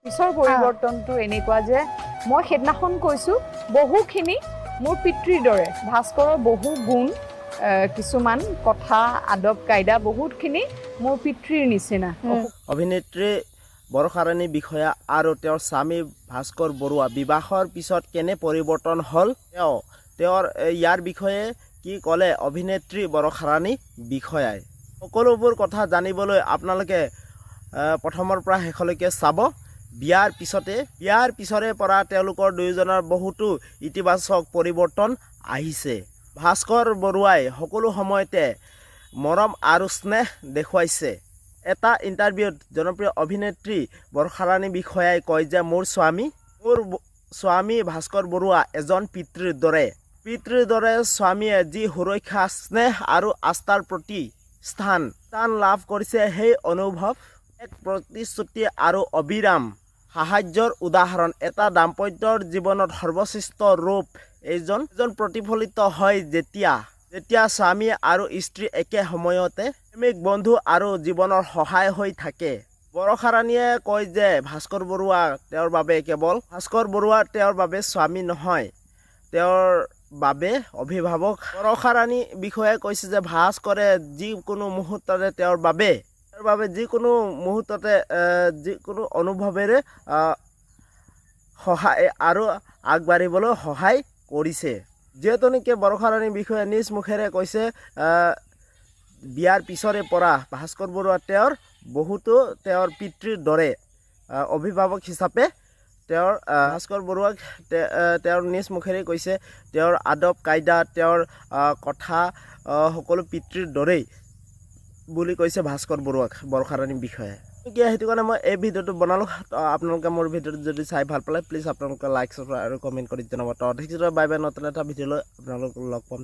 পিছৰ পৰিৱৰ্তনটো এনেকুৱা যে মই সেইদিনাখন কৈছোঁ বহুখিনি মোৰ পিতৃৰ দৰে ভাস্কৰৰ বহু গুণ কিছুমান কথা আদব কায়দা বহুতখিনি মোৰ পিতৃৰ নিচিনা অভিনেত্ৰী বৰষাৰাণী বিষয়া আৰু তেওঁৰ স্বামী ভাস্কৰ বৰুৱা বিবাহৰ পিছত কেনে পৰিৱৰ্তন হ'ল তেওঁৰ ইয়াৰ বিষয়ে কি ক'লে অভিনেত্ৰী বৰষাৰাণী বিষয়াই সকলোবোৰ কথা জানিবলৈ আপোনালোকে প্ৰথমৰ পৰা শেষলৈকে চাব বিয়াৰ পিছৰে পৰা তেওঁলোকৰ দুয়োজনৰ বহুতো ইতিবাচক পৰিৱৰ্তন আহিছে ভাস্কৰ বৰুৱাই সকলো সময়তে মৰম আৰু স্নেহ দেখুৱাইছে এটা ইণ্টাৰভিউত জনপ্ৰিয় অভিনেত্ৰী বৰষাৰাণী বিষয়াই কয় যে মোৰ স্বামী ভাস্কৰ বৰুৱা এজন পিতৃৰ দৰে স্বামীয়ে যি সুৰক্ষা স্নেহ আৰু আস্থাৰ প্ৰতি স্থান লাভ কৰিছে সেই অনুভৱ এক প্ৰতিশ্ৰুতি আৰু অবিৰাম সাহায্যৰ উদাহৰণ এটা দাম্পত্যৰ জীৱনত সৰ্বশ্ৰেষ্ঠ ৰূপ এজন প্ৰতিফলিত হয় যেতিয়া স্বামী আৰু স্ত্ৰী একে সময়তে প্ৰেমিক বন্ধু আৰু জীৱনৰ সহায় হৈ থাকে বৰষাৰাণীয়ে কয় যে ভাস্কৰ বৰুৱা তেওঁৰ বাবে স্বামী নহয় তেওঁৰ বাবে অভিভাৱক বৰষাৰাণী বিষয়াই কৈছে যে ভাস্কৰে যিকোনো মুহূৰ্ততে তেওঁৰ বাবে যিকোনো অনুভৱেৰে সহায় আৰু আগবাঢ়িবলৈ সহায় কৰিছে যিহেতু নেকি বৰষাৰাণী বিষয়াই নিজ মুখেৰে কৈছে বিয়াৰ পিছৰে পৰা ভাস্কৰ বৰুৱা তেওঁৰ পিতৃৰ দৰে অভিভাৱক হিচাপে ভাস্কৰ বৰুৱাক তেওঁৰ নিজ মুখেৰে কৈছে তেওঁৰ আদব কায়দা তেওঁৰ কথা সকলো পিতৃৰ দৰেই বুলি কৈছে ভাস্কৰ বৰুৱাক বৰষাৰাণী বিষয়াই সেইটো কাৰণে মই এই ভিডিঅ'টো বনালোঁ আপোনালোকে মোৰ ভিডিঅ'টো যদি চাই ভাল পালে প্লিজ আপোনালোকে লাইক ছাবস্ক্ৰাইব আৰু কমেণ্ট কৰি জনাব ঠিক আছে বাই বাই নতুন এটা ভিডিঅ'লৈ আপোনালোকক লগ পাম